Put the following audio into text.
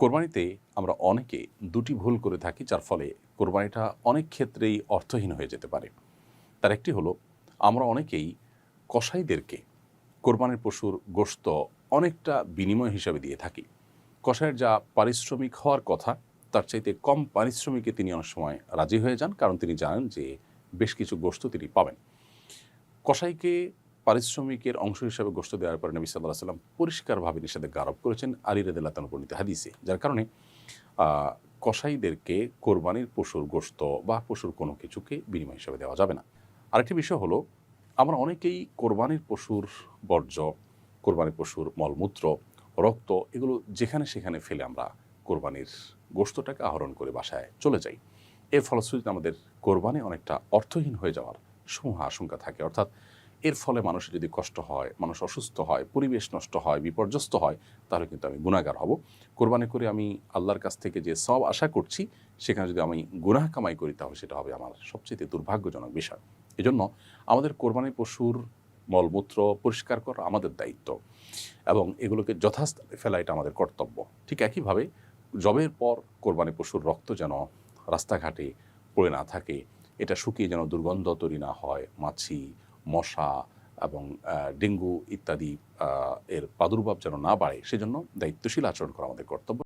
কোরবানিতে আমরা অনেকে দুটি ভুল করে থাকি, যার ফলে কোরবানিটা অনেক ক্ষেত্রেই অর্থহীন হয়ে যেতে পারে। তার একটি হলো, আমরা অনেকেই কসাইদেরকে কোরবানির পশুর গোশত অনেকটা বিনিময় হিসাবে দিয়ে থাকি। কসাইয়ের যা পারিশ্রমিক হওয়ার কথা, তার চাইতে কম পারিশ্রমিকে তিনি অনেক সময় রাজি হয়ে যান, কারণ তিনি জানেন যে বেশ কিছু গোশত তিনি পাবেন। কসাইকে পারিশ্রমিকের অংশ হিসাবে গোশত দেওয়ার পরে নবী সাল্লাল্লাহু আলাইহি ওয়াসাল্লাম পরিষ্কারভাবে নিষেধাজ্ঞা আরোপ করেছেন আলী রাদিয়াল্লাহু তাআলা বর্ণিত হাদিসে। যার কারণে আ কসাইদেরকে কোরবানির পশুর গোশত বা পশুর কোনো কিছুকে বিনিময় হিসেবে দেওয়া যাবে না। আরেকটি বিষয় হলো, আমরা অনেকেই কোরবানির পশুর বর্জ্য, কোরবানির পশুর মলমূত্র, রক্ত এগুলো যেখানে সেখানে ফেলে আমরা কোরবানির গোশতটাকে আহরণ করে বাসায় চলে যাই। এর ফলশ্রুতিতে আমাদের কোরবানি অনেকটা অর্থহীন হয়ে যাওয়ার সমূহ আশঙ্কা থাকে। অর্থাৎ এর ফলে মানুষের যদি কষ্ট হয়, মানুষ অসুস্থ হয়, পরিবেশ নষ্ট হয়, বিপর্যস্ত হয়, তাহলে কিন্তু আমি গুনাহগার হব। কোরবানি করে আমি আল্লাহর কাছ থেকে যে সওয়াব আশা করছি, সেখানে যদি আমি গুনাহ কামাই করি, তাহলে সেটা হবে আমার সবচেয়ে দুর্ভাগ্যজনক বিষয়। এজন্য আমাদের কোরবানির পশুর মলমূত্র পরিষ্কার করা আমাদের দায়িত্ব এবং এগুলোকে যথাস্থানে ফেলা এটা আমাদের কর্তব্য। ঠিক একইভাবে জবের পর কোরবানির পশুর রক্ত যেন রাস্তাঘাটে পড়ে না থাকে, এটা শুকিয়ে যেন দুর্গন্ধ তৈরি না হয়, মাছি, মশা এবং ডেঙ্গু ইত্যাদি এর প্রাদুর্ভাব যেন না বাড়ে, সেজন্য দায়িত্বশীল আচরণ করা আমাদের কর্তব্য।